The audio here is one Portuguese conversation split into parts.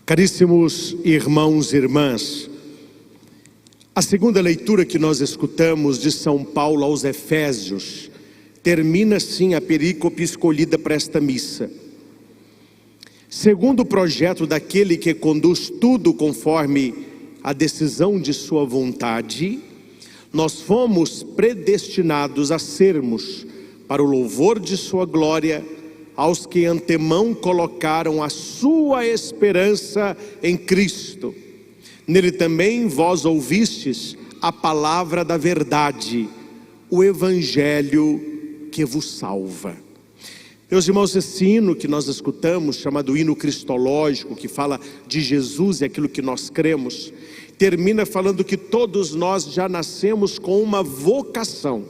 Caríssimos irmãos e irmãs, a segunda leitura que nós escutamos de São Paulo aos Efésios termina assim a perícope escolhida para esta missa. Segundo o projeto daquele que conduz tudo conforme a decisão de sua vontade, nós fomos predestinados a sermos, para o louvor de sua glória, aos que antemão colocaram a sua esperança em Cristo. Nele também vós ouvistes a palavra da verdade, o evangelho que vos salva. Meus irmãos, esse hino que nós escutamos, chamado hino cristológico, que fala de Jesus e aquilo que nós cremos, termina falando que todos nós já nascemos com uma vocação,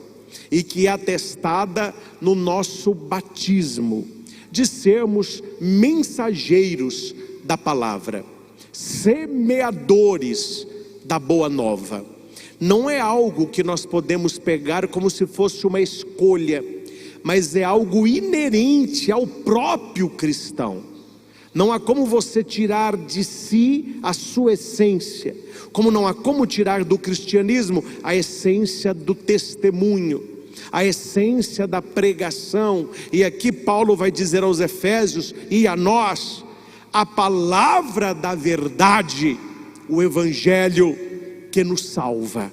e que é atestada no nosso batismo, de sermos mensageiros da palavra, semeadores da boa nova. Não é algo que nós podemos pegar como se fosse uma escolha, mas é algo inerente ao próprio cristão. Não há como você tirar de si a sua essência, como não há como tirar do cristianismo a essência do testemunho, a essência da pregação. E aqui Paulo vai dizer aos Efésios e a nós, a palavra da verdade, o evangelho que nos salva.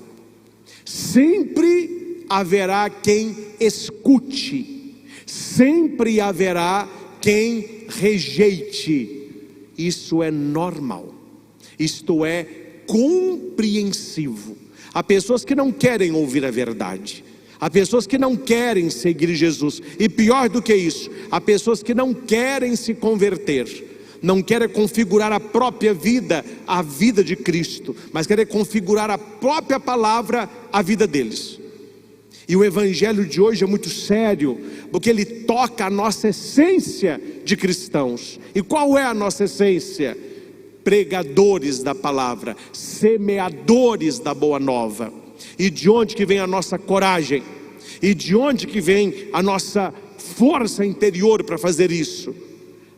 Sempre haverá quem escute, sempre haverá quem rejeite. Isso é normal, isto é compreensivo. Há pessoas que não querem ouvir a verdade, há pessoas que não querem seguir Jesus, e pior do que isso, há pessoas que não querem se converter, não querem configurar a própria vida, a vida de Cristo, mas querem configurar a própria palavra, a vida deles. E o evangelho de hoje é muito sério, porque ele toca a nossa essência de cristãos. E qual é a nossa essência? Pregadores da palavra, semeadores da boa nova. E de onde que vem a nossa coragem? E de onde que vem a nossa força interior para fazer isso?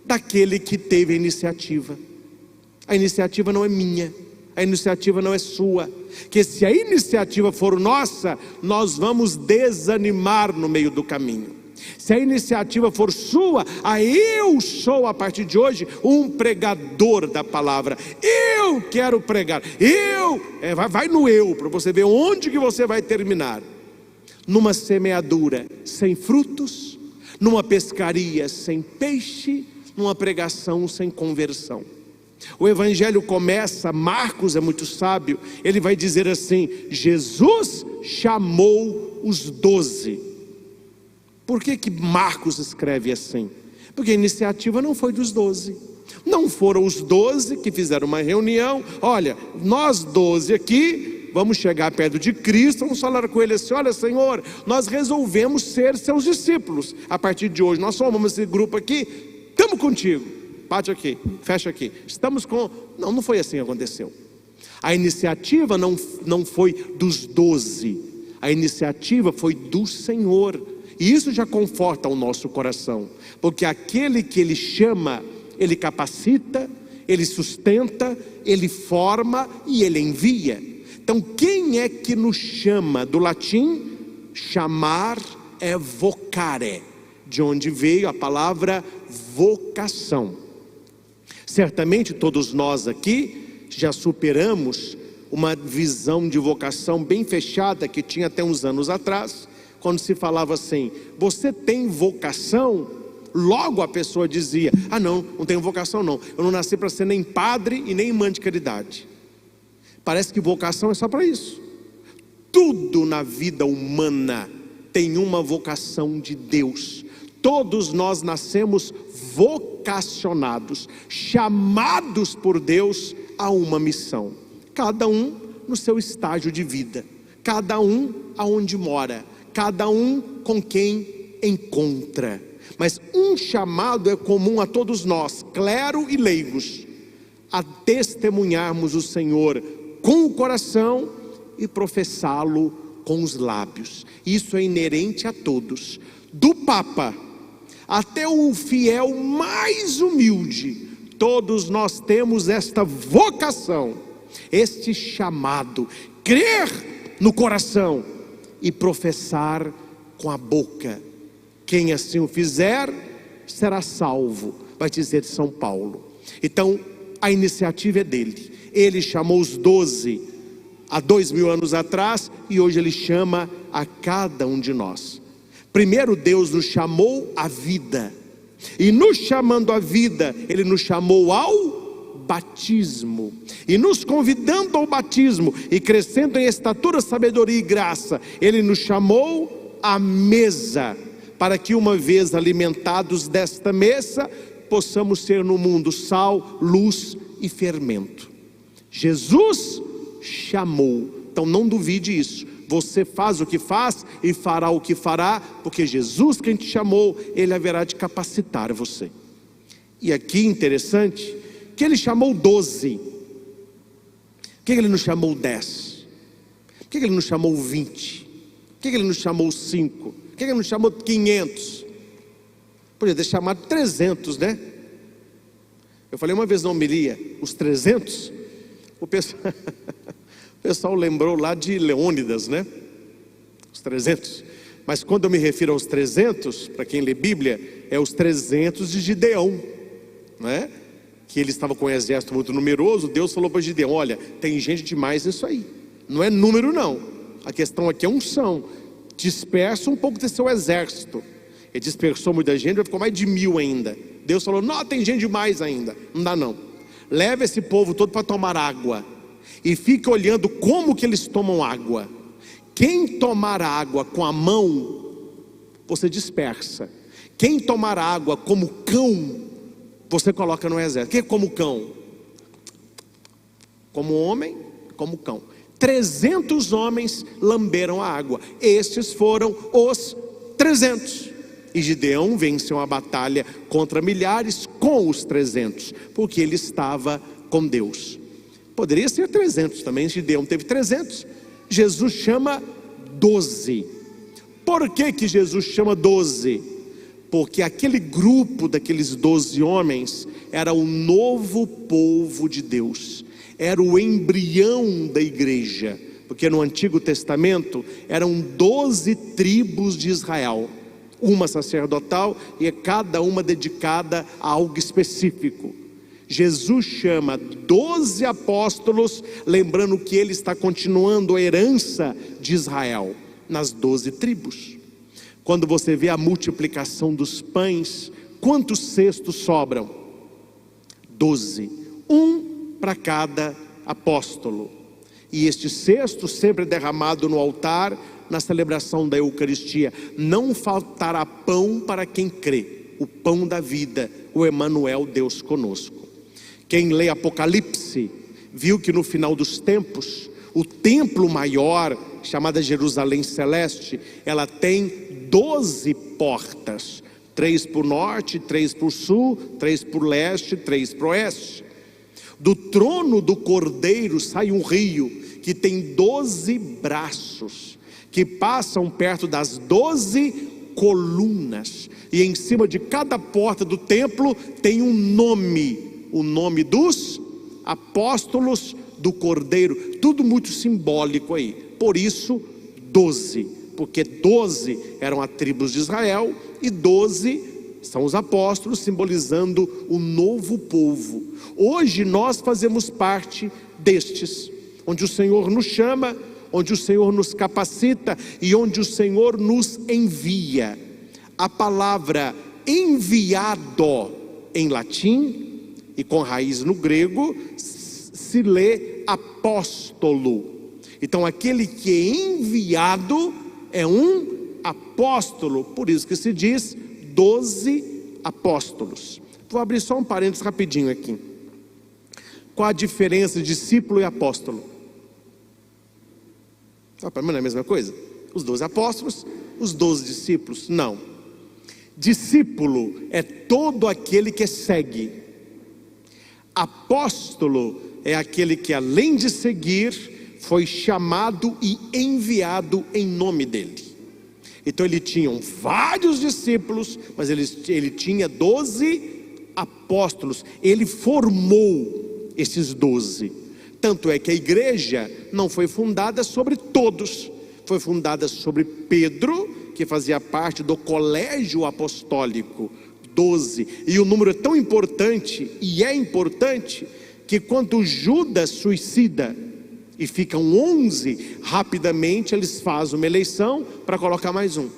Daquele que teve a iniciativa. A iniciativa não é minha, a iniciativa não é sua. Que se a iniciativa for nossa, nós vamos desanimar no meio do caminho. Se a iniciativa for sua, eu sou a partir de hoje um pregador da palavra. Eu quero pregar. Vai no eu, para você ver onde que você vai terminar. Numa semeadura sem frutos, numa pescaria sem peixe, numa pregação sem conversão. O evangelho começa, Marcos é muito sábio, ele vai dizer assim: Jesus chamou os 12. Por que Marcos escreve assim? Porque a iniciativa não foi dos 12, não foram os 12 que fizeram uma reunião. Olha, nós 12 aqui vamos chegar perto de Cristo, vamos falar com ele assim: olha, Senhor, nós resolvemos ser seus discípulos, a partir de hoje nós somos esse grupo aqui, estamos contigo. Bate aqui, fecha aqui, estamos com... Não foi assim que aconteceu. A iniciativa não foi dos 12, a iniciativa foi do Senhor. E isso já conforta o nosso coração, porque aquele que Ele chama, Ele capacita, Ele sustenta, Ele forma e Ele envia. Então quem é que nos chama? Do latim, chamar é vocare, de onde veio a palavra vocação. Certamente todos nós aqui já superamos uma visão de vocação bem fechada que tinha até uns anos atrás, quando se falava assim: você tem vocação? Logo a pessoa dizia: ah, não tenho vocação não, eu não nasci para ser nem padre e nem irmã de caridade. Parece que vocação é só para isso. Tudo na vida humana tem uma vocação de Deus. Todos nós nascemos vocacionados, chamados por Deus a uma missão. Cada um no seu estágio de vida, cada um aonde mora, cada um com quem encontra. Mas um chamado é comum a todos nós, clero e leigos, a testemunharmos o Senhor com o coração e professá-lo com os lábios. Isso é inerente a todos, do Papa até o fiel mais humilde. todos nós temos esta vocação, este chamado, crer no coração e professar com a boca. Quem assim o fizer, será salvo, vai dizer São Paulo. Então, a iniciativa é dele. Ele chamou os 12 há 2000 anos atrás, e hoje ele chama a cada um de nós. Primeiro Deus nos chamou à vida, e nos chamando à vida, Ele nos chamou ao batismo, e nos convidando ao batismo, e crescendo em estatura, sabedoria e graça, Ele nos chamou à mesa, para que uma vez alimentados desta mesa, possamos ser no mundo sal, luz e fermento. Jesus chamou, então não duvide isso. Você faz o que faz e fará o que fará, porque Jesus, quem te chamou, Ele haverá de capacitar você. E aqui interessante, que Ele chamou 12. Por que Ele não chamou 10? Por que Ele não chamou 20? Por que Ele não chamou 5? Por que Ele não chamou 500? Podia ter chamado 300, né? Eu falei uma vez na homilia, os 300, o pessoal lembrou lá de Leônidas, né? Os 300. Mas quando eu me refiro aos 300, para quem lê Bíblia, é os 300 de Gideão, né? Que ele estava com um exército muito numeroso. Deus falou para Gideão: olha, tem gente demais nisso aí, não é número não, a questão aqui é unção. Dispersa um pouco desse seu exército. Ele dispersou muita gente, ficou mais de 1000 ainda. Deus falou: não, tem gente demais ainda, não dá não. Leva esse povo todo para tomar água, e fica olhando como que eles tomam água. Quem tomar água com a mão, você dispersa. Quem tomar água como cão, você coloca no exército. Que é como cão? Como homem, como cão. 300 homens lamberam a água. Estes foram os 300. E Gideão venceu a batalha contra milhares com os 300, porque ele estava com Deus. Poderia ser 300 também, Gideão teve 300. Jesus chama 12. Por que Jesus chama 12? Porque aquele grupo daqueles 12 homens era o novo povo de Deus, era o embrião da igreja, porque no Antigo Testamento eram 12 tribos de Israel, uma sacerdotal, e cada uma dedicada a algo específico. Jesus chama 12 apóstolos, lembrando que ele está continuando a herança de Israel nas 12 tribos. Quando você vê a multiplicação dos pães, quantos cestos sobram? 12, um para cada apóstolo. E este cesto sempre é derramado no altar, na celebração da Eucaristia. Não faltará pão para quem crê, o pão da vida, o Emanuel, Deus conosco. Quem lê Apocalipse, viu que no final dos tempos, o templo maior, chamada Jerusalém Celeste, ela tem 12 portas, 3 para o norte, 3 para o sul, 3 para o leste, 3 para o oeste. Do trono do Cordeiro sai um rio, que tem 12 braços, que passam perto das 12 colunas, e em cima de cada porta do templo tem um nome, o nome dos apóstolos do Cordeiro, tudo muito simbólico aí. Por isso 12, porque 12 eram as tribos de Israel, e 12 são os apóstolos, simbolizando o novo povo. Hoje nós fazemos parte destes, onde o Senhor nos chama, onde o Senhor nos capacita e onde o Senhor nos envia. A palavra enviado em latim e com raiz no grego se lê apóstolo. Então aquele que é enviado é um apóstolo, por isso que se diz 12 apóstolos. Vou abrir só um parênteses rapidinho aqui. Qual a diferença de discípulo e apóstolo? Não é a mesma coisa? Os 12 apóstolos, os 12 discípulos? Não. Discípulo é todo aquele que segue. Apóstolo é aquele que, além de seguir, foi chamado e enviado em nome dele. Então ele tinha vários discípulos, mas ele tinha 12 apóstolos, ele formou esses 12. Tanto é que a igreja não foi fundada sobre todos, foi fundada sobre Pedro, que fazia parte do colégio apostólico, 12. E o número é tão importante, e é importante, que quando Judas suicida e ficam 11, rapidamente eles fazem uma eleição para colocar mais um,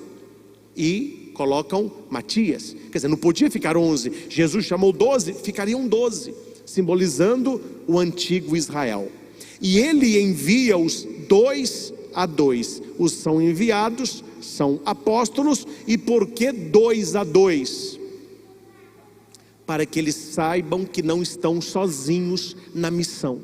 e colocam Matias. Quer dizer, não podia ficar 11, Jesus chamou 12, ficariam 12, simbolizando o antigo Israel. E ele envia os 2 a 2, os são enviados, são apóstolos. E por que 2 a 2? Para que eles saibam que não estão sozinhos na missão.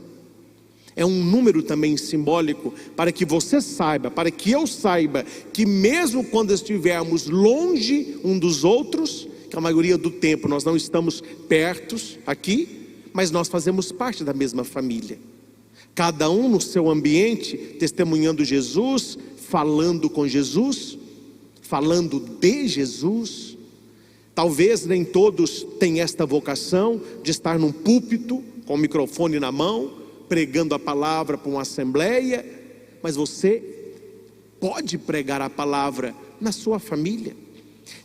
É um número também simbólico, para que você saiba, para que eu saiba, que mesmo quando estivermos longe um dos outros, que a maioria do tempo nós não estamos perto aqui, mas nós fazemos parte da mesma família. Cada um no seu ambiente, testemunhando Jesus, falando com Jesus, falando de Jesus. Talvez nem todos tenham esta vocação de estar num púlpito, com o microfone na mão, pregando a palavra para uma assembleia, mas você pode pregar a palavra na sua família,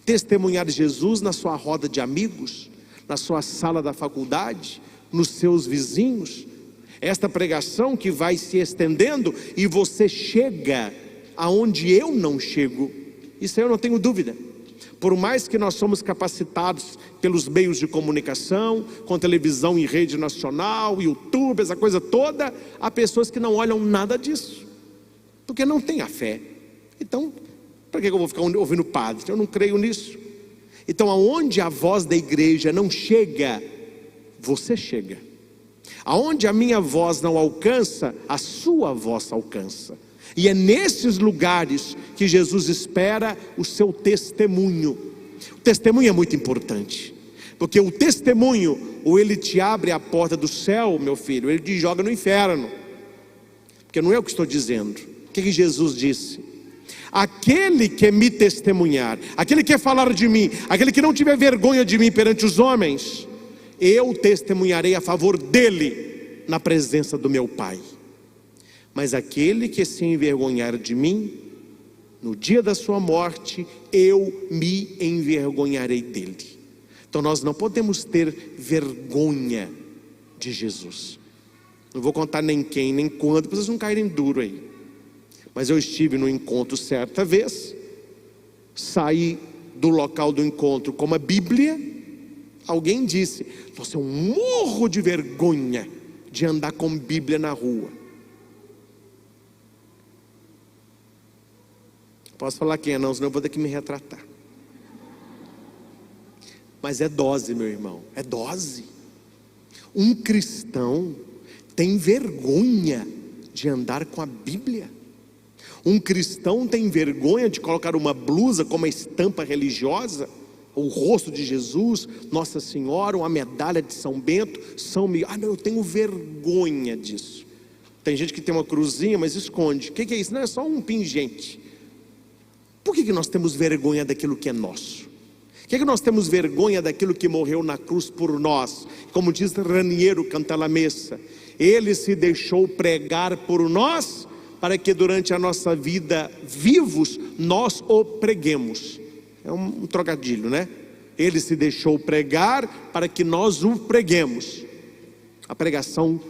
testemunhar Jesus na sua roda de amigos, na sua sala da faculdade, nos seus vizinhos. Esta pregação que vai se estendendo e você chega aonde eu não chego, isso eu não tenho dúvida. Por mais que nós somos capacitados pelos meios de comunicação, com televisão em rede nacional, YouTube, essa coisa toda, há pessoas que não olham nada disso, porque não têm a fé. Então, para que eu vou ficar ouvindo padre? Eu não creio nisso. Então, aonde a voz da igreja não chega, você chega. Aonde a minha voz não alcança, a sua voz alcança. E é nesses lugares que Jesus espera o seu testemunho. O testemunho é muito importante, porque o testemunho, ou ele te abre a porta do céu, meu filho, ou ele te joga no inferno. Porque não é o que estou dizendo. O que Jesus disse? Aquele que me testemunhar, aquele que falar de mim, aquele que não tiver vergonha de mim perante os homens, eu testemunharei a favor dele na presença do meu Pai. Mas aquele que se envergonhar de mim, no dia da sua morte, eu me envergonharei dele. Então nós não podemos ter vergonha de Jesus. Não vou contar nem quem, nem quando, para vocês não caírem duro aí. Mas eu estive no encontro certa vez, saí do local do encontro com uma Bíblia. Alguém disse: nossa, eu morro de vergonha de andar com Bíblia na rua. Posso falar quem é não, senão eu vou ter que me retratar. Mas é dose, meu irmão, é dose. Um cristão tem vergonha de andar com a Bíblia. Um cristão tem vergonha de colocar uma blusa com uma estampa religiosa, o rosto de Jesus, Nossa Senhora, uma medalha de São Bento, São Miguel. Ah, não, eu tenho vergonha disso. Tem gente que tem uma cruzinha, mas esconde. O que é isso? Não, é só um pingente. Por que nós temos vergonha daquilo que é nosso? Por que nós temos vergonha daquilo que morreu na cruz por nós? Como diz Raniero Cantalamessa, ele se deixou pregar por nós, para que durante a nossa vida vivos, nós o preguemos. É um trocadilho, né? Ele se deixou pregar para que nós o preguemos. A pregação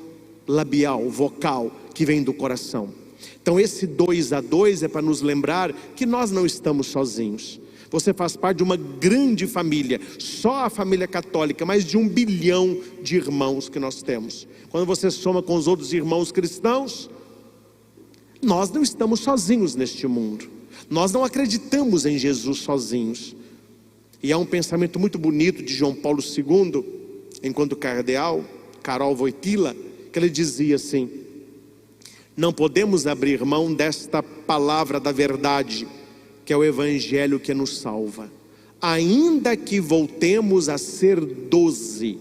labial, vocal, que vem do coração. Então esse 2 a 2 é para nos lembrar que nós não estamos sozinhos. Você faz parte de uma grande família, só a família católica, mais de 1 bilhão de irmãos que nós temos. Quando você soma com os outros irmãos cristãos, nós não estamos sozinhos neste mundo. Nós não acreditamos em Jesus sozinhos. E há um pensamento muito bonito de João Paulo II, enquanto cardeal, Karol Wojtyla, que ele dizia assim: não podemos abrir mão desta palavra da verdade, que é o Evangelho que nos salva. Ainda que voltemos a ser 12,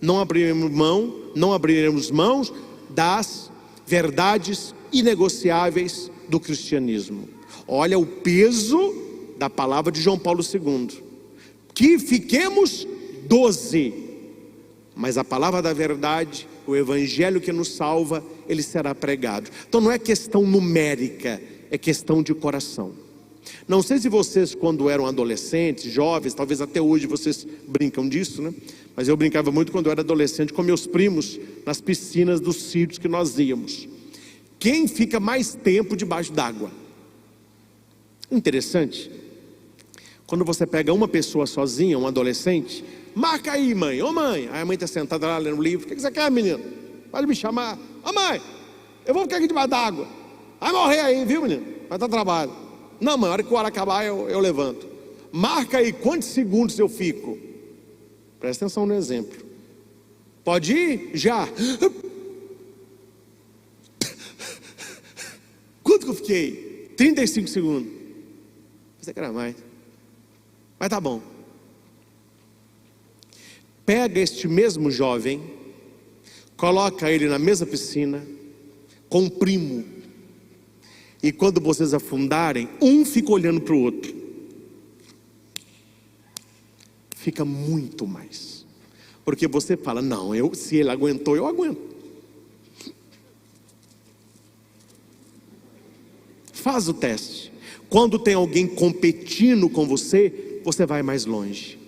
não abriremos mãos das verdades inegociáveis do cristianismo. Olha o peso da palavra de João Paulo II. Que fiquemos 12. Mas a palavra da verdade, o evangelho que nos salva, ele será pregado. Então não é questão numérica, é questão de coração. Não sei se vocês, quando eram adolescentes, jovens, talvez até hoje vocês brincam disso, né? Mas eu brincava muito quando eu era adolescente com meus primos, nas piscinas dos sítios que nós íamos. Quem fica mais tempo debaixo d'água? Interessante. Quando você pega uma pessoa sozinha, um adolescente, marca aí, mãe. Ô mãe, aí a mãe está sentada lá lendo um livro. O que você quer, menino? Pode me chamar. Ô mãe, eu vou ficar aqui debaixo d'água. Vai morrer aí, viu, menino? Vai dar trabalho. Não, mãe, a hora que o ar acabar eu levanto. Marca aí quantos segundos eu fico. Presta atenção no exemplo. Pode ir? Já. Quanto que eu fiquei? 35 segundos. Pensei que era mais. Mas tá bom. Pega este mesmo jovem, coloca ele na mesma piscina com um primo, e quando vocês afundarem, um fica olhando para o outro. Fica muito mais. Porque você fala, não, se ele aguentou, eu aguento. Faz o teste. Quando tem alguém competindo com você, você vai mais longe.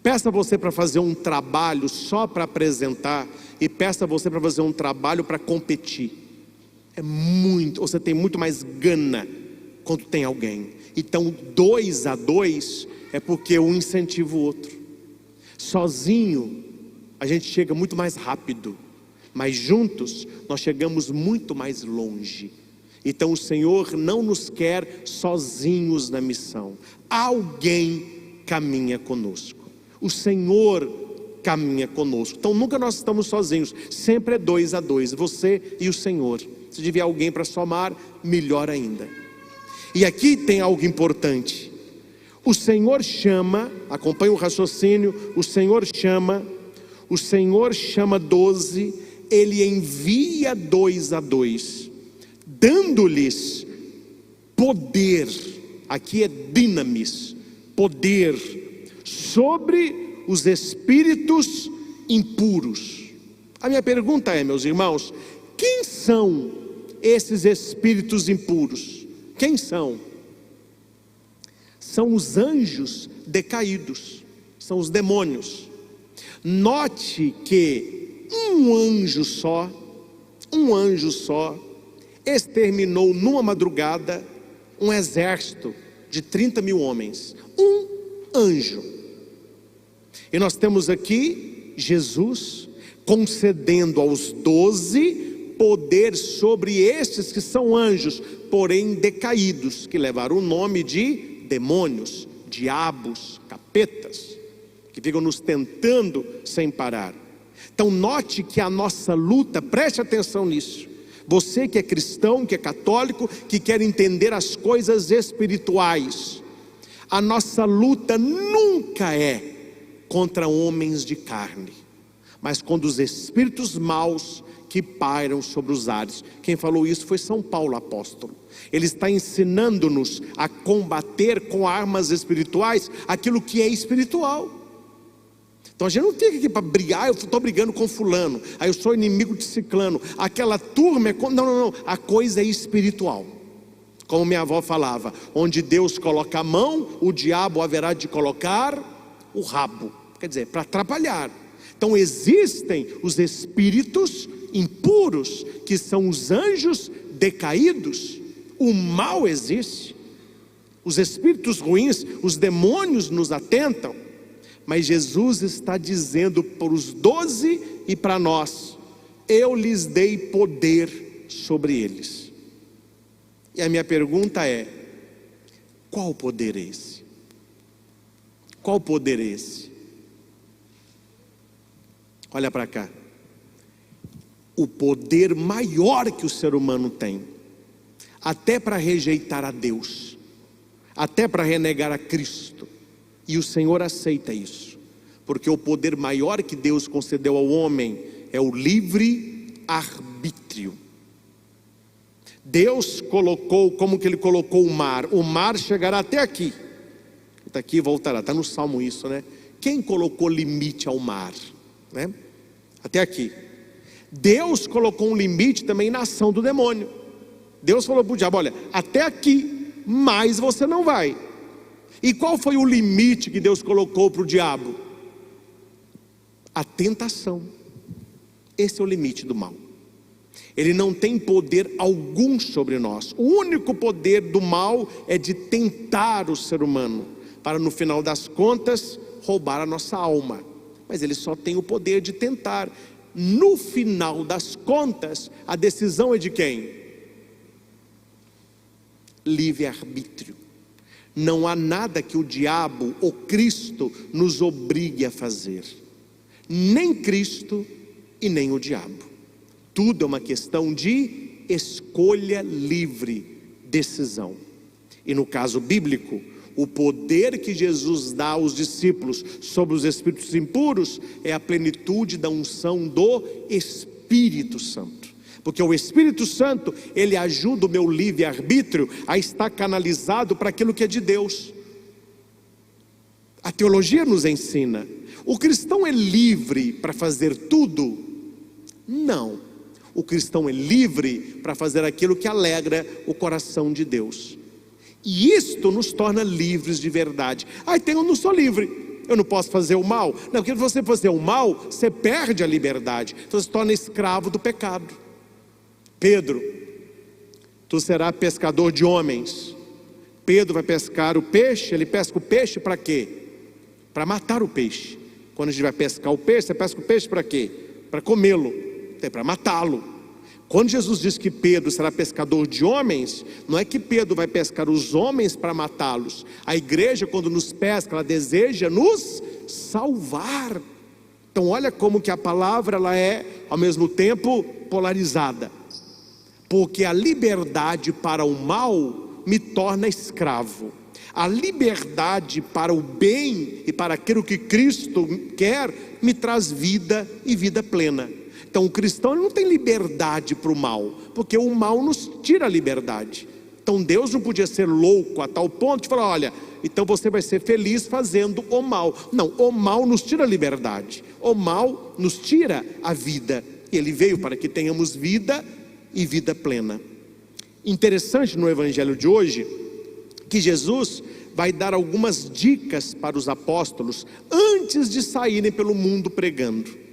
Peça você para fazer um trabalho só para apresentar, e peça você para fazer um trabalho para competir. Você tem muito mais gana quando tem alguém. Então 2 a 2 é porque um incentiva o outro. Sozinho a gente chega muito mais rápido, mas juntos nós chegamos muito mais longe. Então o Senhor não nos quer sozinhos na missão. Alguém caminha conosco. O Senhor caminha conosco. Então nunca nós estamos sozinhos. Sempre é 2 a 2, você e o Senhor. Se tiver alguém para somar, melhor ainda. E aqui tem algo importante. O Senhor chama, acompanha o raciocínio, o Senhor chama 12, Ele envia 2 a 2, dando-lhes poder, aqui é dinamis, poder, sobre os espíritos impuros. A minha pergunta é, meus irmãos, quem são esses espíritos impuros? Quem são? São os anjos decaídos, são os demônios. Note que um anjo só exterminou numa madrugada um exército de 30 mil homens. Um anjo. E nós temos aqui Jesus concedendo aos 12 poder sobre estes que são anjos, porém decaídos, que levaram o nome de demônios, diabos, capetas, que ficam nos tentando sem parar. Então note que a nossa luta, preste atenção nisso. Você que é cristão, que é católico, que quer entender as coisas espirituais, a nossa luta nunca é contra homens de carne, mas contra os espíritos maus que pairam sobre os ares. Quem falou isso foi São Paulo apóstolo. Ele está ensinando-nos a combater com armas espirituais aquilo que é espiritual. Então a gente não tem aqui para brigar, eu estou brigando com fulano, aí eu sou inimigo de ciclano, aquela turma é... Não, a coisa é espiritual. Como minha avó falava, onde Deus coloca a mão, o diabo haverá de colocar o rabo. Quer dizer, para atrapalhar. Então existem os espíritos impuros, que são os anjos decaídos. O mal existe, os espíritos ruins, os demônios nos atentam, mas Jesus está dizendo para os 12 e para nós: eu lhes dei poder sobre eles. E a minha pergunta é: qual poder é esse? Qual poder é esse? Olha para cá. O poder maior que o ser humano tem, até para rejeitar a Deus, até para renegar a Cristo, e o Senhor aceita isso, porque o poder maior que Deus concedeu ao homem é o livre arbítrio. Deus colocou, como que Ele colocou o mar chegará até aqui, está aqui e voltará, está no Salmo isso, né? Quem colocou limite ao mar? Né? Até aqui. Deus colocou um limite também na ação do demônio. Deus falou para o diabo: olha, até aqui, mais você não vai. E qual foi o limite que Deus colocou para o diabo? A tentação. Esse é o limite do mal. Ele não tem poder algum sobre nós. O único poder do mal é de tentar o ser humano, para no final das contas roubar a nossa alma. Mas ele só tem o poder de tentar. No final das contas, a decisão é de quem? Livre-arbítrio. Não há nada que o diabo ou Cristo nos obrigue a fazer. Nem Cristo e nem o diabo. Tudo é uma questão de escolha livre, decisão. E no caso bíblico, o poder que Jesus dá aos discípulos sobre os espíritos impuros é a plenitude da unção do Espírito Santo. Porque o Espírito Santo, ele ajuda o meu livre-arbítrio a estar canalizado para aquilo que é de Deus. A teologia nos ensina. O cristão é livre para fazer tudo? Não. O cristão é livre para fazer aquilo que alegra o coração de Deus. E isto nos torna livres de verdade. Então eu não sou livre, eu não posso fazer o mal. Não, porque se você fazer o mal, você perde a liberdade. Então você se torna escravo do pecado. Pedro, tu serás pescador de homens. Pedro vai pescar o peixe. Ele pesca o peixe para quê? Para matar o peixe. Quando a gente vai pescar o peixe, você pesca o peixe para quê? Para comê-lo, é para matá-lo. Quando Jesus diz que Pedro será pescador de homens, não é que Pedro vai pescar os homens para matá-los. A igreja, quando nos pesca, ela deseja nos salvar. Então olha como que a palavra ela é ao mesmo tempo polarizada. Porque a liberdade para o mal me torna escravo. A liberdade para o bem e para aquilo que Cristo quer me traz vida e vida plena. Então o cristão não tem liberdade para o mal, porque o mal nos tira a liberdade. Então Deus não podia ser louco a tal ponto de falar: olha, então você vai ser feliz fazendo o mal. Não, o mal nos tira a liberdade. O mal nos tira a vida. Ele veio para que tenhamos vida e vida plena. Interessante no evangelho de hoje, que Jesus vai dar algumas dicas para os apóstolos, antes de saírem pelo mundo pregando.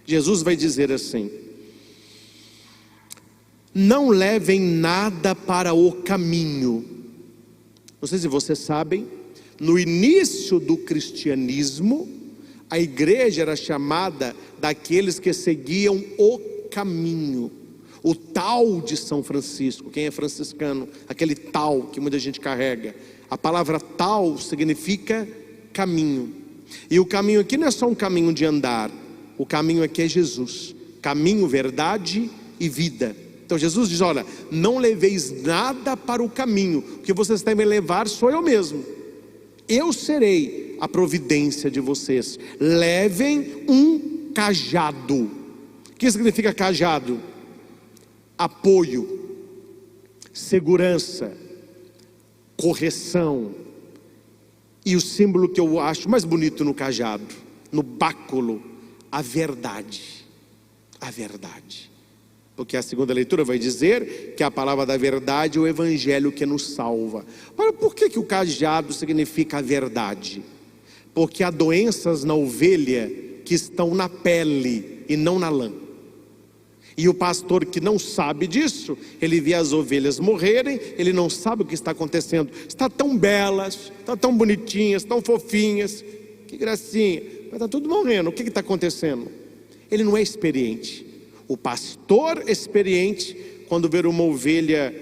Jesus vai dizer assim: não levem nada para o caminho. Não sei se vocês sabem, no início do cristianismo, a igreja era chamada daqueles que seguiam o caminho. O tal de São Francisco. Quem é franciscano? Aquele tal que muita gente carrega. A palavra tal significa caminho. E o caminho aqui não é só um caminho de andar. O caminho aqui é Jesus. Caminho, verdade e vida. Então Jesus diz: olha, não leveis nada para o caminho. O que vocês devem levar sou eu mesmo. Eu serei a providência de vocês. Levem um cajado. O que significa cajado? Apoio, segurança, correção. E o símbolo que eu acho mais bonito no cajado, no báculo, a verdade. A verdade. Porque a segunda leitura vai dizer que a palavra da verdade é o evangelho que nos salva. Mas por que o cajado significa a verdade? Porque há doenças na ovelha que estão na pele e não na lã. E o pastor que não sabe disso, ele vê as ovelhas morrerem, ele não sabe o que está acontecendo. Está tão belas, está tão bonitinhas, tão fofinhas, que gracinha, mas está tudo morrendo. O que está acontecendo? Ele não é experiente. O pastor experiente, quando vê uma ovelha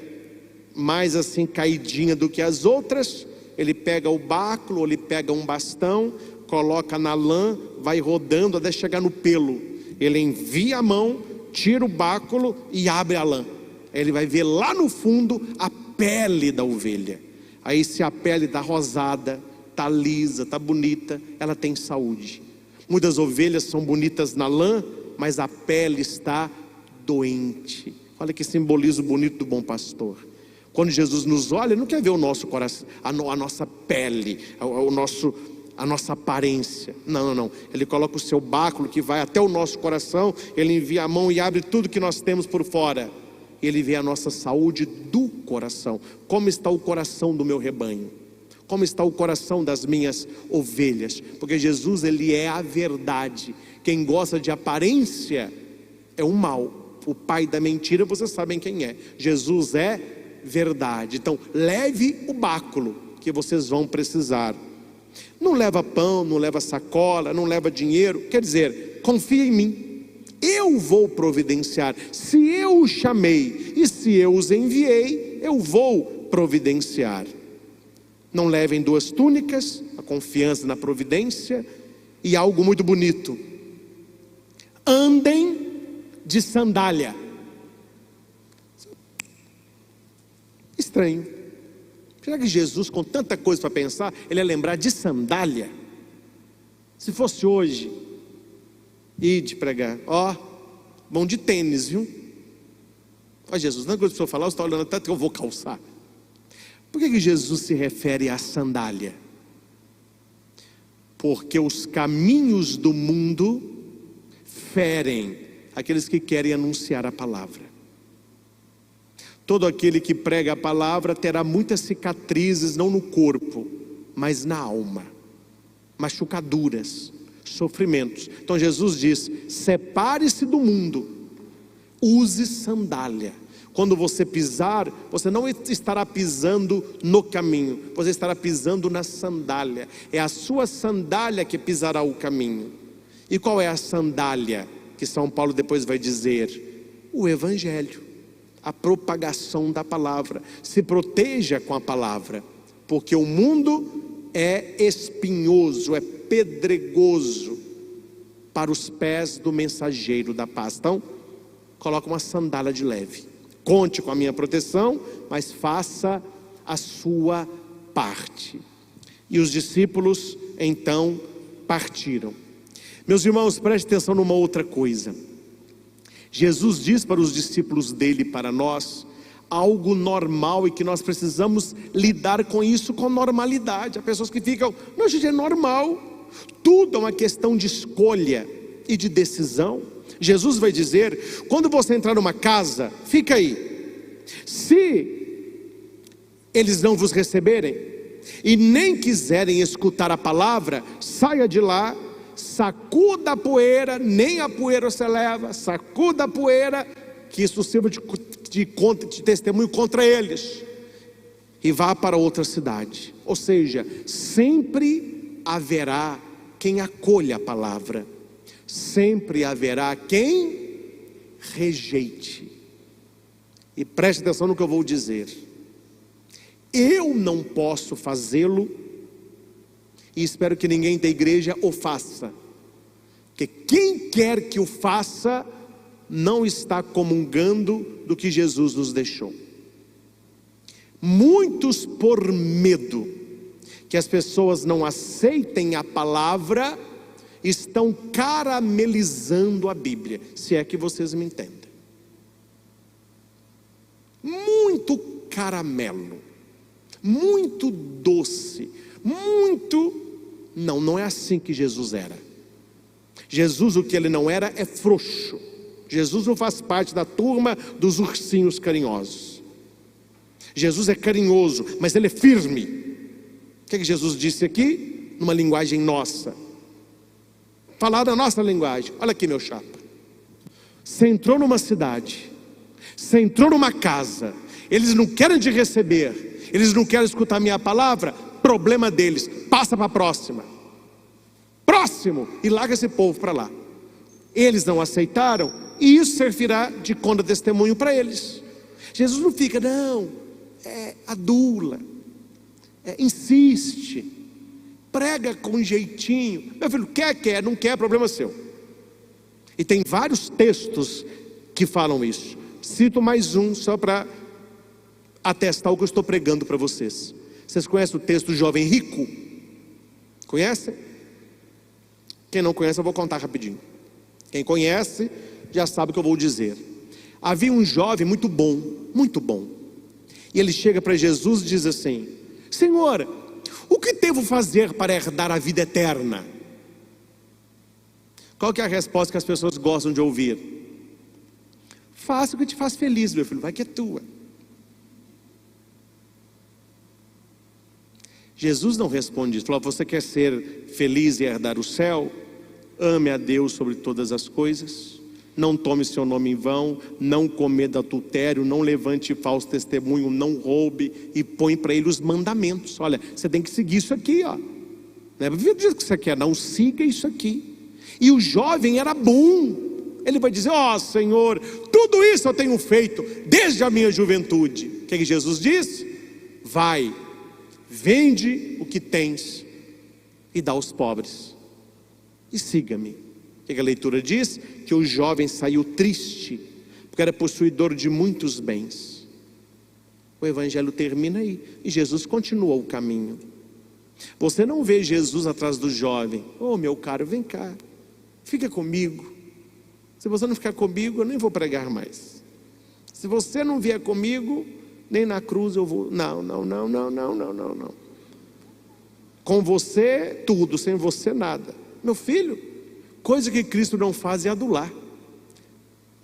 mais assim caidinha do que as outras, ele pega o báculo, ele pega um bastão, coloca na lã, vai rodando até chegar no pelo. Ele envia a mão, tira o báculo e abre a lã. Aí ele vai ver lá no fundo a pele da ovelha. Aí se a pele está rosada, está lisa, está bonita, ela tem saúde. Muitas ovelhas são bonitas na lã, mas a pele está doente. Olha que simbolismo bonito do bom pastor. Quando Jesus nos olha, ele não quer ver o nosso coração, a nossa pele, o nosso a nossa aparência. Não. Ele coloca o seu báculo que vai até o nosso coração. Ele envia a mão e abre tudo que nós temos por fora. Ele vê a nossa saúde do coração. Como está o coração do meu rebanho? Como está o coração das minhas ovelhas? Porque Jesus, ele é a verdade. Quem gosta de aparência é o mal. O pai da mentira, vocês sabem quem é. Jesus é verdade. Então leve o báculo que vocês vão precisar. Não leva pão, não leva sacola, não leva dinheiro. Quer dizer, confia em mim. Eu vou providenciar. Se eu os chamei e se eu os enviei, eu vou providenciar. Não levem 2 túnicas, a confiança na providência. E algo muito bonito: andem de sandália. Estranho. Será que Jesus, com tanta coisa para pensar, ele ia lembrar de sandália? Se fosse hoje, ide pregar, vão de tênis, viu? Jesus, não é coisa para falar, você está olhando tanto que eu vou calçar. Por que Jesus se refere à sandália? Porque os caminhos do mundo ferem aqueles que querem anunciar a palavra. Todo aquele que prega a palavra terá muitas cicatrizes, não no corpo, mas na alma, machucaduras, sofrimentos. Então Jesus diz: separe-se do mundo, use sandália. Quando você pisar, você não estará pisando no caminho, você estará pisando na sandália. É a sua sandália que pisará o caminho. E qual é a sandália que São Paulo depois vai dizer? O Evangelho, a propagação da palavra. Se proteja com a palavra, porque o mundo é espinhoso, é pedregoso para os pés do mensageiro da paz. Então, coloca uma sandália de leve. Conte com a minha proteção, mas faça a sua parte. E os discípulos então partiram. Meus irmãos, preste atenção numa outra coisa. Jesus diz para os discípulos dele, para nós, algo normal e que nós precisamos lidar com isso com normalidade. Há pessoas que ficam, não, gente, é normal. Tudo é uma questão de escolha e de decisão. Jesus vai dizer: quando você entrar numa casa, fica aí. Se eles não vos receberem e nem quiserem escutar a palavra, saia de lá, sacuda a poeira, nem a poeira se leva, sacuda a poeira, que isso sirva de testemunho contra eles, e vá para outra cidade. Ou seja, sempre haverá quem acolha a palavra, sempre haverá quem rejeite. E preste atenção no que eu vou dizer. Eu não posso fazê-lo, e espero que ninguém da igreja o faça, porque quem quer que o faça não está comungando do que Jesus nos deixou. Muitos, por medo que as pessoas não aceitem a palavra, estão caramelizando a Bíblia, se é que vocês me entendem. Muito caramelo, muito doce, muito... Não é assim que Jesus era. Jesus, o que ele não era é frouxo. Jesus não faz parte da turma dos ursinhos carinhosos. Jesus é carinhoso, mas ele é firme. O que Jesus disse aqui? Numa linguagem nossa, falar da nossa linguagem. Olha aqui, meu chapa. Você entrou numa cidade, você entrou numa casa, eles não querem te receber, eles não querem escutar a minha palavra, problema deles, passa para a próxima. Próximo, e larga esse povo para lá. Eles não aceitaram, e isso servirá de contra-testemunho para eles. Jesus não fica, não, adula, insiste, prega com jeitinho. Meu filho, quer, não quer, problema seu. E tem vários textos que falam isso. Cito mais um só para atestar o que eu estou pregando para vocês. Vocês conhecem o texto do jovem rico? Conhecem? Quem não conhece, eu vou contar rapidinho. Quem conhece já sabe o que eu vou dizer. Havia um jovem muito bom, e ele chega para Jesus e diz assim: Senhor, o que devo fazer para herdar a vida eterna? Qual que é a resposta que as pessoas gostam de ouvir? Faça o que te faz feliz, meu filho, vai que é tua. Jesus não responde isso. Falou: você quer ser feliz e herdar o céu? Ame a Deus sobre todas as coisas, não tome seu nome em vão, não cometa adultério, não levante falso testemunho, não roube, e põe para ele os mandamentos. Olha, você tem que seguir isso aqui, ó. Não é do jeito que você quer, não, siga isso aqui. E o jovem era bom. Ele vai dizer: ó Senhor, tudo isso eu tenho feito desde a minha juventude. O que Jesus disse? Vai, vende o que tens e dá aos pobres, e siga-me. O que a leitura diz? Que o jovem saiu triste, porque era possuidor de muitos bens. O evangelho termina aí, e Jesus continuou o caminho. Você não vê Jesus atrás do jovem: oh meu caro, vem cá, fica comigo. Se você não ficar comigo, eu nem vou pregar mais. Se você não vier comigo, nem na cruz eu vou. Não. Com você tudo, sem você nada. Meu filho, coisa que Cristo não faz é adular.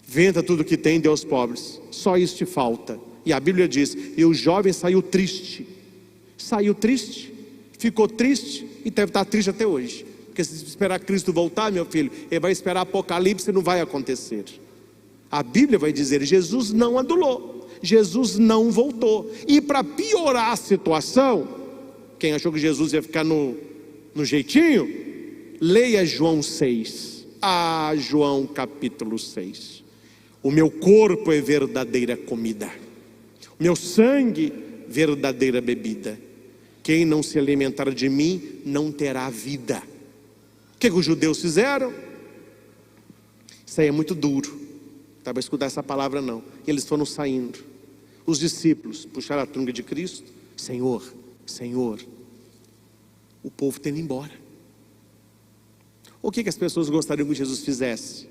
Venda tudo que tem e dê aos pobres, só isso te falta. E a Bíblia diz: e o jovem saiu triste, ficou triste, e deve estar triste até hoje. Porque se esperar Cristo voltar, meu filho, ele vai esperar Apocalipse e não vai acontecer. A Bíblia vai dizer: Jesus não adulou, Jesus não voltou. E para piorar a situação, quem achou que Jesus ia ficar no jeitinho, leia João 6. João capítulo 6. O meu corpo é verdadeira comida, o meu sangue verdadeira bebida. Quem não se alimentar de mim não terá vida. O que os judeus fizeram? Isso aí é muito duro, tá para escutar essa palavra não. Eles foram saindo. Os discípulos puxaram a túnica de Cristo: Senhor, Senhor. O povo tendo embora. O que as pessoas gostariam que Jesus fizesse?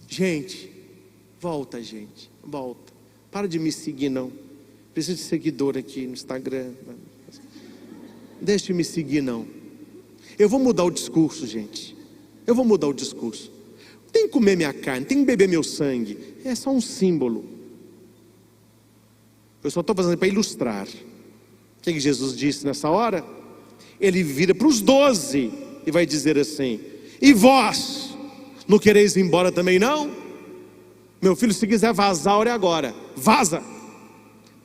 Gente, volta, para de me seguir não. Preciso de seguidor aqui no Instagram. Deixa de me seguir não. Eu vou mudar o discurso, gente. Eu vou mudar o discurso. Tem que comer minha carne, tem que beber meu sangue. É só um símbolo. Eu só estou fazendo para ilustrar. O que Jesus disse nessa hora? Ele vira para os 12 e vai dizer assim: e vós, não quereis ir embora também não? Meu filho, se quiser vazar, a hora é agora. Vaza.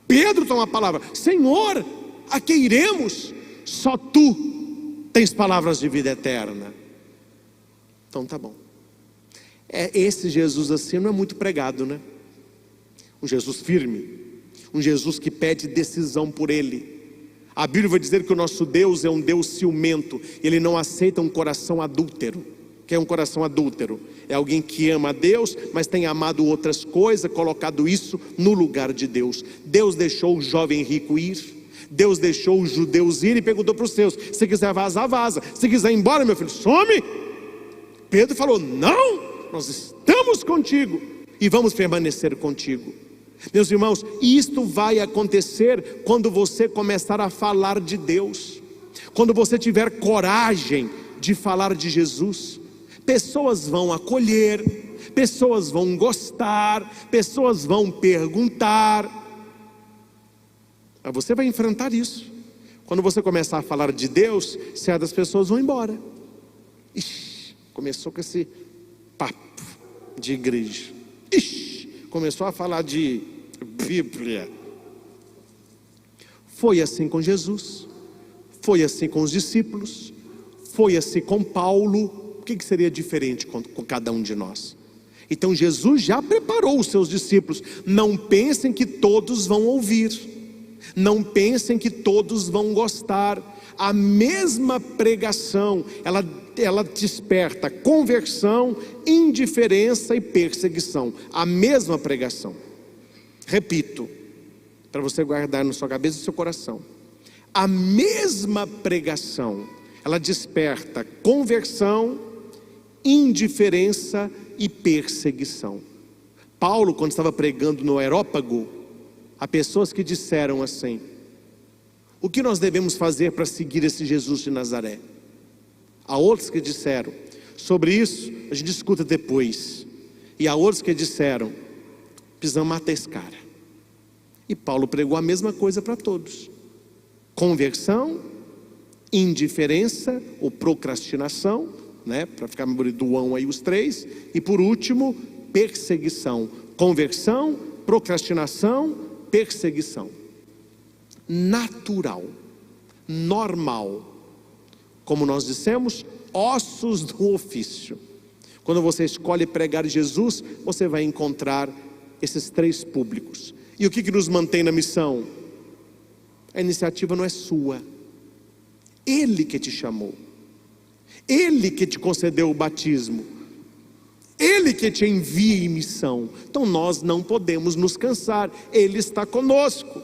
Pedro toma a palavra: Senhor, a que iremos? Só tu tens palavras de vida eterna. Então tá bom. Esse Jesus assim não é muito pregado, né? Um Jesus firme, um Jesus que pede decisão por ele. A Bíblia vai dizer que o nosso Deus é um Deus ciumento. Ele não aceita um coração adúltero. O que é um coração adúltero? É alguém que ama a Deus, mas tem amado outras coisas, colocado isso no lugar de Deus. Deus deixou o jovem rico ir, Deus deixou os judeus ir e perguntou para os seus: se quiser vazar, vaza. Se quiser ir embora, meu filho, some. Pedro falou: não, nós estamos contigo e vamos permanecer contigo. Meus irmãos, isto vai acontecer quando você começar a falar de Deus, quando você tiver coragem de falar de Jesus. Pessoas vão acolher, pessoas vão gostar, pessoas vão perguntar. Mas você vai enfrentar isso. Quando você começar a falar de Deus, certas pessoas vão embora. Ixi, começou com esse papo de igreja. Ixi, começou a falar de Bíblia. Foi assim com Jesus, foi assim com os discípulos, foi assim com Paulo. O que seria diferente com cada um de nós? Então Jesus já preparou os seus discípulos. Não pensem que todos vão ouvir, não pensem que todos vão gostar. A mesma pregação, ela desperta conversão, indiferença e perseguição. A mesma pregação. Repito, para você guardar na sua cabeça e no seu coração: a mesma pregação, ela desperta conversão, indiferença e perseguição. Paulo, quando estava pregando no Areópago, há pessoas que disseram assim: O que nós devemos fazer para seguir esse Jesus de Nazaré? Há outros que disseram, sobre isso a gente discuta depois. E há outros que disseram, precisamos matar esse cara. E Paulo pregou a mesma coisa para todos: conversão, indiferença ou procrastinação, para ficar mais bonito, doão aí os três. E por último, perseguição. Conversão, procrastinação, perseguição. Natural, normal, como nós dissemos, ossos do ofício. Quando você escolhe pregar Jesus, você vai encontrar esses três públicos. E o que nos mantém na missão? A iniciativa não é sua. Ele que te chamou, Ele que te concedeu o batismo, Ele que te envia em missão. Então nós não podemos nos cansar, Ele está conosco.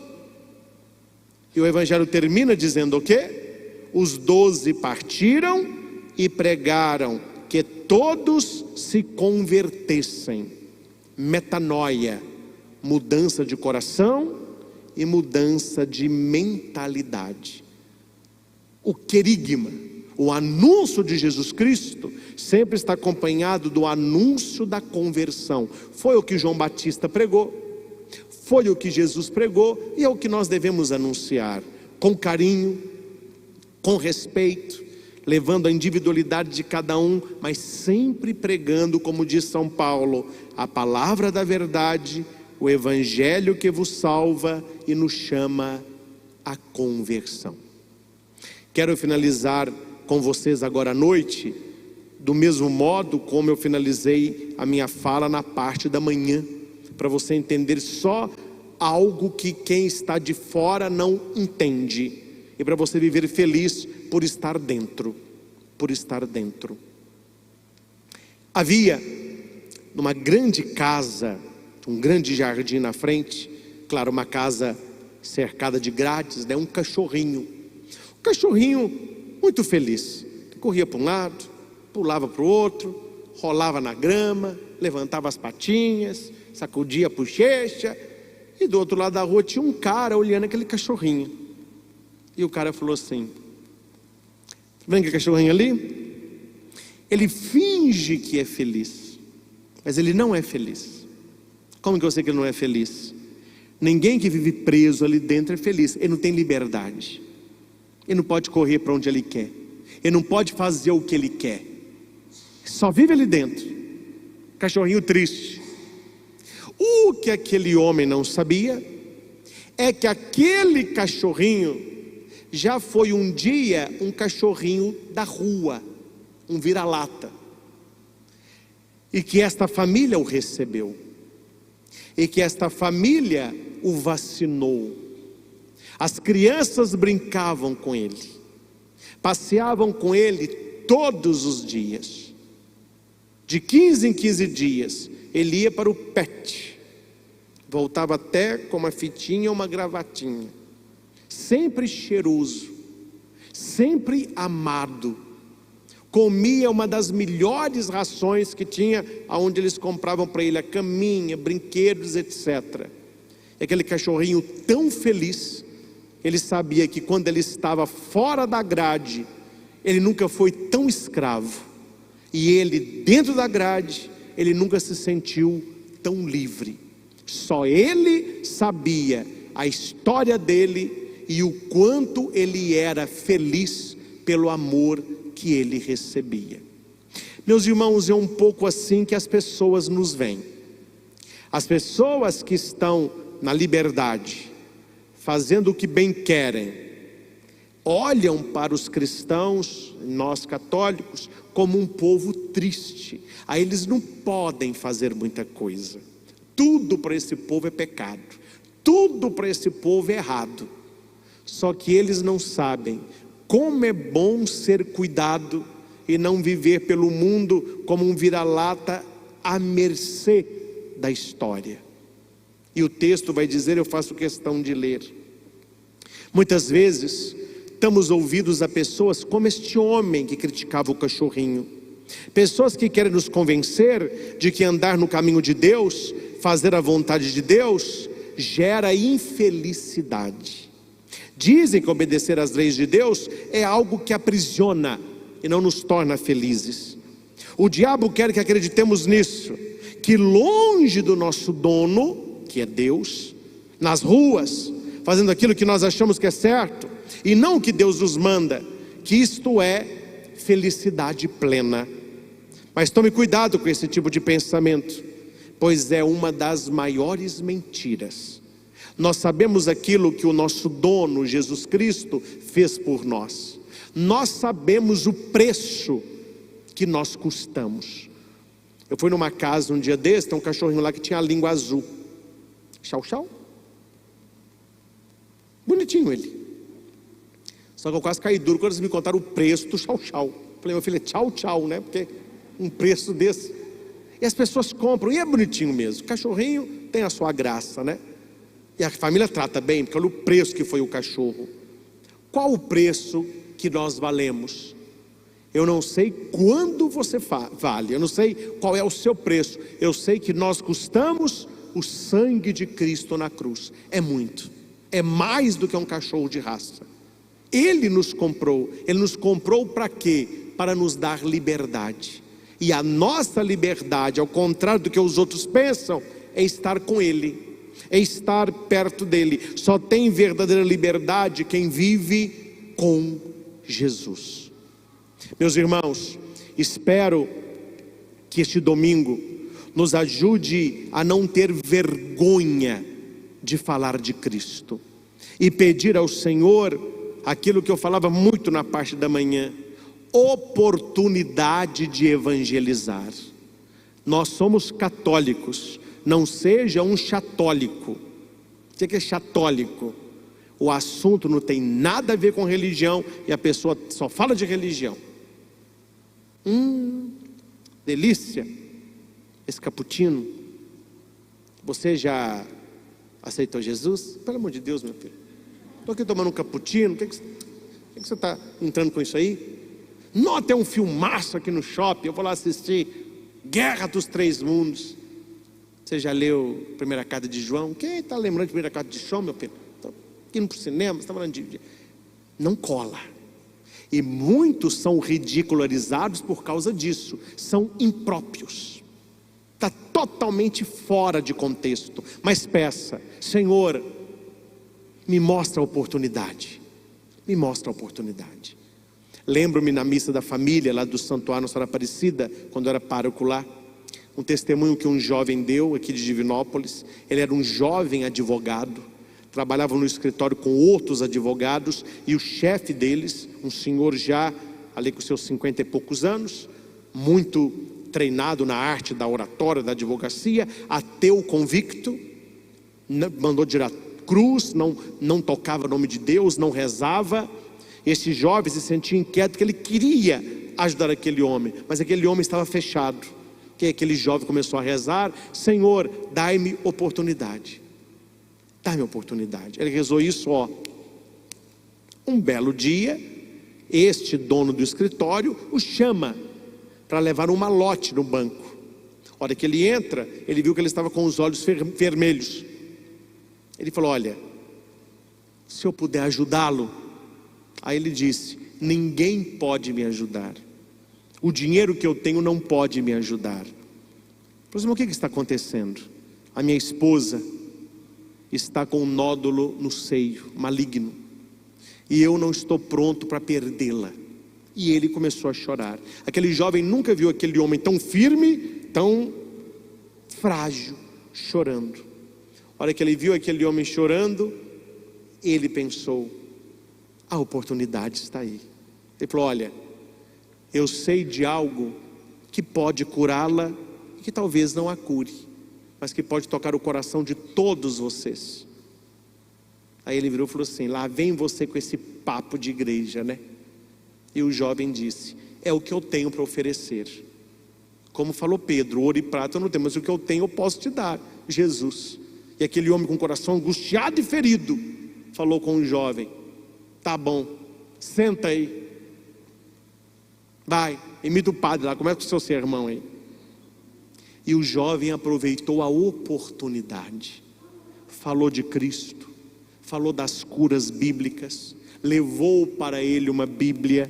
E o Evangelho termina dizendo o quê? Os 12 partiram e pregaram que todos se convertessem. Metanoia, mudança de coração e mudança de mentalidade. O querigma, o anúncio de Jesus Cristo, sempre está acompanhado do anúncio da conversão. Foi o que João Batista pregou, foi o que Jesus pregou, e é o que nós devemos anunciar, com carinho, com respeito, levando a individualidade de cada um, mas sempre pregando, como diz São Paulo, a palavra da verdade, o Evangelho que vos salva e nos chama à conversão. Quero finalizar com vocês agora à noite, do mesmo modo como eu finalizei a minha fala na parte da manhã, para você entender só algo que quem está de fora não entende, e para você viver feliz por estar dentro, Havia numa grande casa, um grande jardim na frente, claro, uma casa cercada de grades, um cachorrinho muito feliz, corria para um lado, pulava para o outro, rolava na grama, levantava as patinhas, sacudia a bochecha, e do outro lado da rua tinha um cara olhando aquele cachorrinho, e o cara falou assim: vem aquele cachorrinho ali? Ele finge que é feliz, mas ele não é feliz. Como que eu sei que ele não é feliz? Ninguém que vive preso ali dentro é feliz. Ele não tem liberdade, ele não pode correr para onde ele quer, ele não pode fazer o que ele quer, só vive ali dentro, cachorrinho triste. O que aquele homem não sabia é que aquele cachorrinho já foi um dia um cachorrinho da rua, um vira-lata, e que esta família o recebeu, e que esta família o vacinou. As crianças brincavam com ele, passeavam com ele todos os dias. De 15 em 15 dias ele ia para o pet, voltava até com uma fitinha ou uma gravatinha, sempre cheiroso, sempre amado. Comia uma das melhores rações que tinha, aonde eles compravam para ele a caminha, brinquedos, etc. E aquele cachorrinho tão feliz, ele sabia que quando ele estava fora da grade, ele nunca foi tão escravo, e ele dentro da grade, ele nunca se sentiu tão livre. Só ele sabia a história dele e o quanto ele era feliz pelo amor que ele recebia. Meus irmãos, é um pouco assim que as pessoas nos veem. As pessoas que estão na liberdade, fazendo o que bem querem, olham para os cristãos, nós católicos, como um povo triste. Aí eles não podem fazer muita coisa. Tudo para esse povo é pecado, tudo para esse povo é errado. Só que eles não sabem como é bom ser cuidado e não viver pelo mundo como um vira-lata à mercê da história. E o texto vai dizer, eu faço questão de ler. Muitas vezes damos ouvidos a pessoas como este homem que criticava o cachorrinho. Pessoas que querem nos convencer de que andar no caminho de Deus, fazer a vontade de Deus, gera infelicidade. Dizem que obedecer às leis de Deus é algo que aprisiona e não nos torna felizes. O diabo quer que acreditemos nisso, que longe do nosso dono, que é Deus, nas ruas, fazendo aquilo que nós achamos que é certo, e não o que Deus nos manda, que isto é felicidade plena. Mas tome cuidado com esse tipo de pensamento, pois é uma das maiores mentiras. Nós sabemos aquilo que o nosso dono, Jesus Cristo, fez por nós. Nós sabemos o preço que nós custamos. Eu fui numa casa um dia desse, tem um cachorrinho lá que tinha a língua azul. Chau, chau. Bonitinho ele. Só que eu quase caí duro quando eles me contaram o preço do chau, chau. Falei, meu filho, é tchau, tchau, né? Porque um preço desse. E as pessoas compram, e é bonitinho mesmo. O cachorrinho tem a sua graça, né? E a família trata bem, porque olha o preço que foi o cachorro. Qual o preço que nós valemos? Eu não sei quando você vale, eu não sei qual é o seu preço. Eu sei que nós custamos o sangue de Cristo na cruz. É muito, é mais do que um cachorro de raça. Ele nos comprou para quê? Para nos dar liberdade. E a nossa liberdade, ao contrário do que os outros pensam, é estar com Ele, é estar perto dEle. Só tem verdadeira liberdade quem vive com Jesus. Meus irmãos, espero que este domingo nos ajude a não ter vergonha de falar de Cristo e pedir ao Senhor aquilo que eu falava muito na parte da manhã: oportunidade de evangelizar. Nós somos católicos, não seja um chatólico. O que é chatólico? O assunto não tem nada a ver com religião e a pessoa só fala de religião. Delícia, esse cappuccino. Você já aceitou Jesus? Pelo amor de Deus, meu filho, estou aqui tomando um cappuccino. O que você está entrando com isso aí? Não, tem um filmaço aqui no shopping, eu vou lá assistir Guerra dos Três Mundos. Você já leu a primeira carta de João? Quem está lembrando de primeira carta de João, meu filho? Estou indo para o cinema, você está falando de... Não cola. E muitos são ridicularizados por causa disso. São impróprios. Está totalmente fora de contexto. Mas peça: Senhor, me mostra a oportunidade. Me mostra a oportunidade. Lembro-me na missa da família, lá do Santuário Nossa Senhora Aparecida, quando eu era pároco lá, um testemunho que um jovem deu aqui de Divinópolis. Ele era um jovem advogado, trabalhava no escritório com outros advogados, e o chefe deles, um senhor já ali com seus 50 e poucos anos, muito treinado na arte da oratória, da advocacia, ateu convicto, mandou tirar cruz, não tocava o nome de Deus, não rezava. Esse jovem se sentia inquieto, que ele queria ajudar aquele homem, mas aquele homem estava fechado. Que aquele jovem começou a rezar: Senhor, dai-me oportunidade. Dá-me oportunidade. Ele rezou isso, um belo dia, este dono do escritório o chama para levar um malote no banco. A hora que ele entra, ele viu que ele estava com os olhos vermelhos. Ele falou: olha, se eu puder ajudá-lo. Aí ele disse: ninguém pode me ajudar. O dinheiro que eu tenho não pode me ajudar. Mas o que está acontecendo? A minha esposa está com um nódulo no seio, maligno, e eu não estou pronto para perdê-la. E ele começou a chorar. Aquele jovem nunca viu aquele homem tão firme, tão frágil, chorando. A hora que ele viu aquele homem chorando, ele pensou: a oportunidade está aí. Ele falou: olha, eu sei de algo que pode curá-la e que talvez não a cure, mas que pode tocar o coração de todos vocês. Aí ele virou e falou assim: lá vem você com esse papo de igreja, né? E o jovem disse: é o que eu tenho para oferecer. Como falou Pedro: ouro e prata eu não tenho, mas o que eu tenho eu posso te dar, Jesus. E aquele homem com o coração angustiado e ferido falou com o jovem: tá bom, senta aí, vai, imita o padre lá, começa com o seu sermão aí. E o jovem aproveitou a oportunidade, falou de Cristo, falou das curas bíblicas, levou para ele uma Bíblia.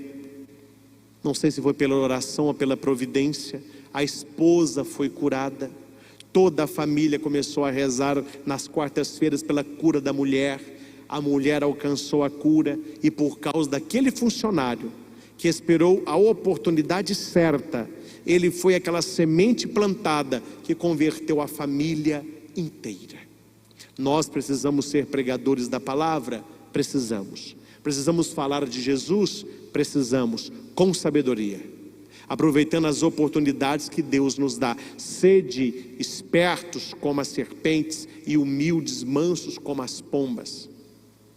Não sei se foi pela oração ou pela providência, a esposa foi curada. Toda a família começou a rezar nas quartas-feiras pela cura da mulher. A mulher alcançou a cura, e por causa daquele funcionário que esperou a oportunidade certa, ele foi aquela semente plantada que converteu a família inteira. Nós precisamos ser pregadores da palavra? Precisamos falar de Jesus? Precisamos, com sabedoria, aproveitando as oportunidades que Deus nos dá. Sede espertos como as serpentes e humildes, mansos como as pombas.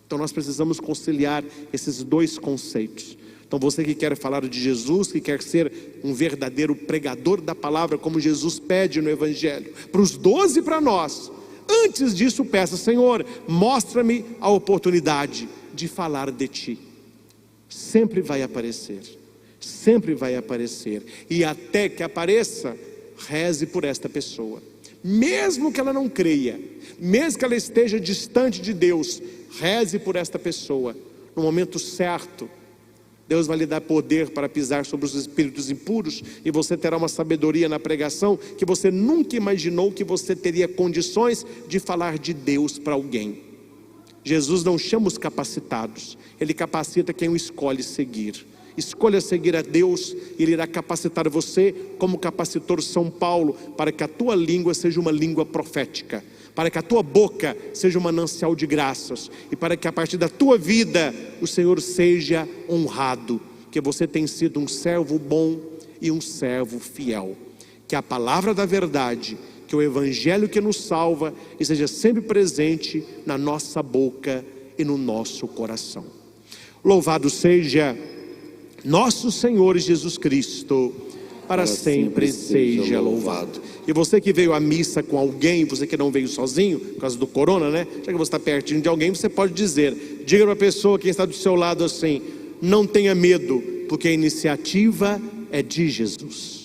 Então nós precisamos conciliar esses dois conceitos. Então você que quer falar de Jesus, que quer ser um verdadeiro pregador da palavra, como Jesus pede no Evangelho, para os 12 e para nós, antes disso peça: Senhor, mostra-me a oportunidade de falar de Ti. Sempre vai aparecer, e até que apareça, reze por esta pessoa, mesmo que ela não creia, mesmo que ela esteja distante de Deus, reze por esta pessoa. No momento certo, Deus vai lhe dar poder para pisar sobre os espíritos impuros, e você terá uma sabedoria na pregação que você nunca imaginou que você teria condições de falar de Deus para alguém. Jesus não chama os capacitados, Ele capacita quem o escolhe seguir. Escolha seguir a Deus, Ele irá capacitar você, como capacitou São Paulo, para que a tua língua seja uma língua profética, para que a tua boca seja um manancial de graças, e para que a partir da tua vida o Senhor seja honrado, que você tem sido um servo bom e um servo fiel. Que a palavra da verdade, que o Evangelho que nos salva, esteja sempre presente na nossa boca e no nosso coração. Louvado seja nosso Senhor Jesus Cristo, para sempre seja louvado. E você que veio à missa com alguém, você que não veio sozinho, por causa do corona, né? Já que você está pertinho de alguém, você pode diga para a pessoa que está do seu lado assim: não tenha medo, porque a iniciativa é de Jesus.